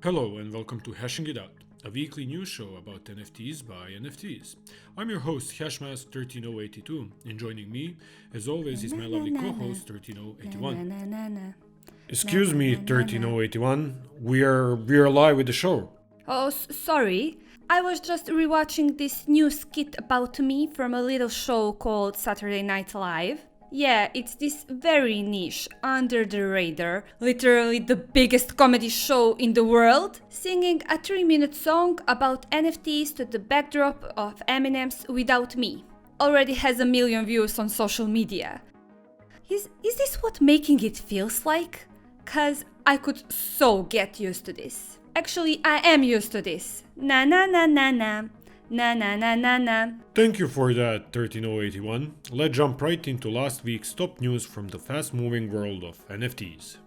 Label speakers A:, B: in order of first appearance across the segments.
A: Hello and welcome to Hashing It Out, a weekly news show about NFTs by NFTs. I'm your host Hashmasks 13082, and joining me, as always, is my lovely co-host 13081. Excuse me, 13081, we are live with the show.
B: Oh, sorry. I was just rewatching this new skit about me from a little show called Saturday Night Live. Yeah, it's this very niche, under the radar, literally the biggest comedy show in the world, singing a 3-minute song about NFTs to the backdrop of Eminem's Without Me. Already has 1 million views on social media. Is this what making it feels like? Cause I could so get used to this. Actually, I am used to this. Na na na na na. Na na na na na.
A: Thank you for that, 13081. Let's jump right into last week's top news from the fast-moving world of NFTs.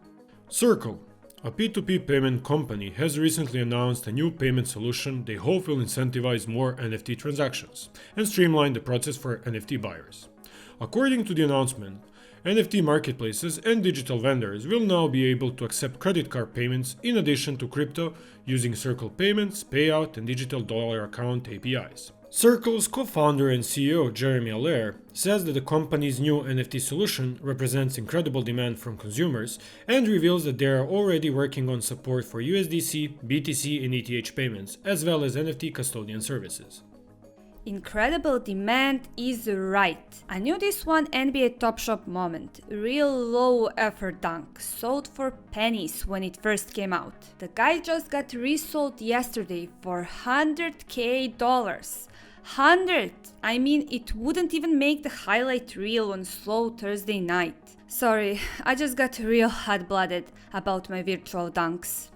A: Circle, a P2P payment company, has recently announced a new payment solution they hope will incentivize more NFT transactions and streamline the process for NFT buyers. According to the announcement, NFT marketplaces and digital vendors will now be able to accept credit card payments in addition to crypto using Circle Payments, Payout, and Digital Dollar Account APIs. Circle's co-founder and CEO Jeremy Allaire says that the company's new NFT solution represents incredible demand from consumers and reveals that they are already working on support for USDC, BTC, and ETH payments, as well as NFT custodian services.
B: Incredible demand is right. I knew this one NBA Top Shop moment. Real low effort dunk, sold for pennies when it first came out. The guy just got resold yesterday for $100K. 100! I mean, it wouldn't even make the highlight reel on slow Thursday night. Sorry, I just got real hot-blooded about my virtual dunks.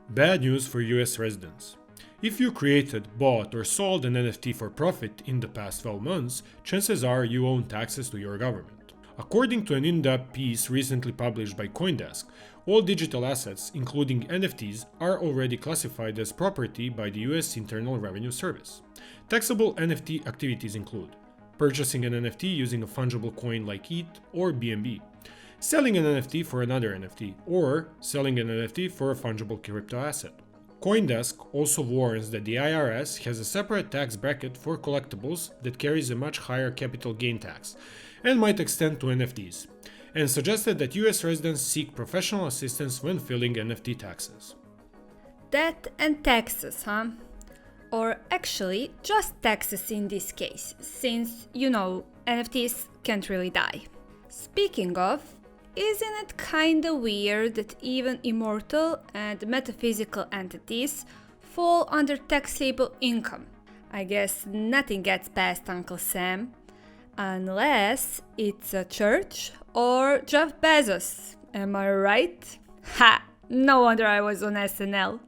A: Bad news for US residents. If you created, bought, or sold an NFT for profit in the past 12 months, chances are you owe taxes to your government. According to an in-depth piece recently published by CoinDesk, all digital assets, including NFTs, are already classified as property by the US Internal Revenue Service. Taxable NFT activities include purchasing an NFT using a fungible coin like ETH or BNB, selling an NFT for another NFT, or selling an NFT for a fungible crypto asset. CoinDesk also warns that the IRS has a separate tax bracket for collectibles that carries a much higher capital gain tax and might extend to NFTs, and suggested that US residents seek professional assistance when filing NFT taxes.
B: Debt and taxes, huh? Or actually, just taxes in this case, since, NFTs can't really die. Speaking of, isn't it kinda weird that even immortal and metaphysical entities fall under taxable income? I guess nothing gets past Uncle Sam, unless it's a church or Jeff Bezos. Am I right? Ha! No wonder I was on SNL.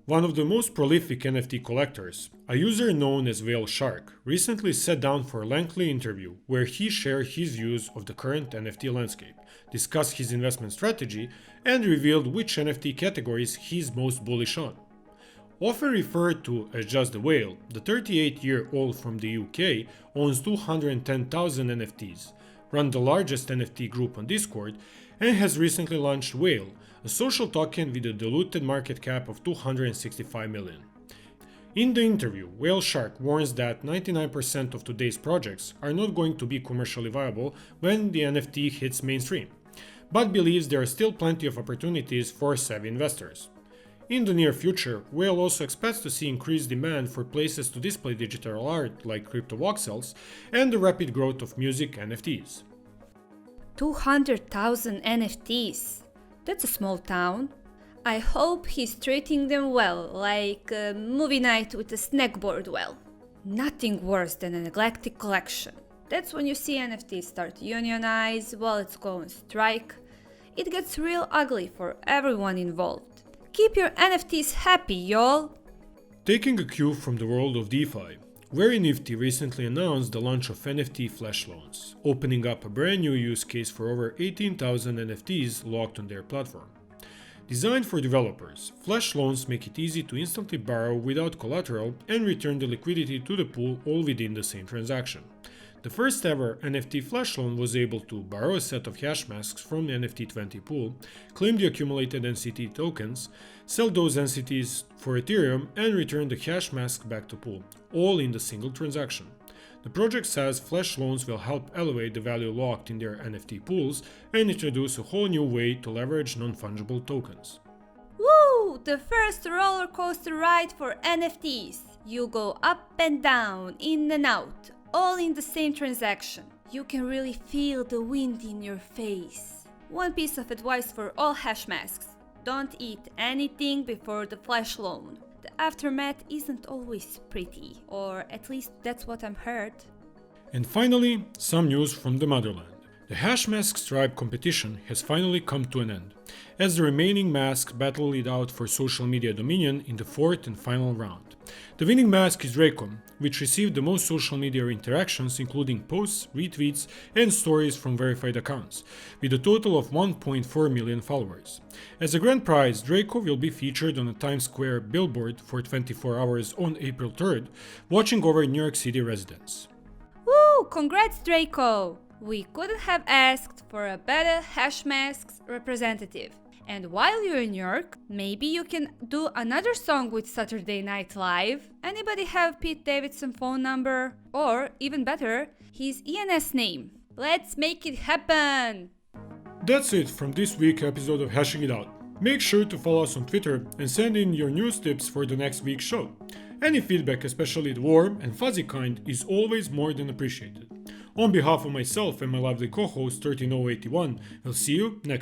A: One of the most prolific NFT collectors, a user known as Whale Shark, recently sat down for a lengthy interview where he shared his views of the current NFT landscape, discussed his investment strategy, and revealed which NFT categories he's most bullish on. Often referred to as just the Whale, the 38-year-old from the UK owns 210,000 NFTs, runs the largest NFT group on Discord, and has recently launched Whale, a social token with a diluted market cap of $265 million. In the interview, Whale Shark warns that 99% of today's projects are not going to be commercially viable when the NFT hits mainstream, but believes there are still plenty of opportunities for savvy investors. In the near future, Whale also expects to see increased demand for places to display digital art like crypto voxels and the rapid growth of music NFTs.
B: 200,000 NFTs. That's a small town. I hope he's treating them well, like a movie night with a snack board well. Nothing worse than a neglected collection. That's when you see NFTs start to unionize, wallets go on strike. It gets real ugly for everyone involved. Keep your NFTs happy, y'all!
A: Taking a cue from the world of DeFi, VeryNifty recently announced the launch of NFT flash loans, opening up a brand new use case for over 18,000 NFTs locked on their platform. Designed for developers, flash loans make it easy to instantly borrow without collateral and return the liquidity to the pool all within the same transaction. The first ever NFT flash loan was able to borrow a set of Hashmasks from the NFT20 pool, claim the accumulated NCT tokens, sell those NCTs for Ethereum, and return the Hashmask back to pool, all in the single transaction. The project says flash loans will help elevate the value locked in their NFT pools and introduce a whole new way to leverage non-fungible tokens.
B: Woo! The first roller coaster ride for NFTs. You go up and down, in and out, all in the same transaction. You can really feel the wind in your face. One piece of advice for all Hashmasks: don't eat anything before the flash loan. The aftermath isn't always pretty, or at least that's what I've heard.
A: And finally, some news from the motherland. The Hashmasks Tribe Competition has finally come to an end, as the remaining masks battle it out for social media dominion in the fourth and final round. The winning mask is Draco, which received the most social media interactions, including posts, retweets, and stories from verified accounts, with a total of 1.4 million followers. As a grand prize, Draco will be featured on a Times Square billboard for 24 hours on April 3rd, watching over New York City residents.
B: Woo! Congrats, Draco! We couldn't have asked for a better Hashmasks representative. And while you're in New York, maybe you can do another song with Saturday Night Live. Anybody have Pete Davidson's phone number? Or, even better, his ENS name. Let's make it happen!
A: That's it from this week's episode of Hashing It Out. Make sure to follow us on Twitter and send in your news tips for the next week's show. Any feedback, especially the warm and fuzzy kind, is always more than appreciated. On behalf of myself and my lovely co-host 13081, I'll see you next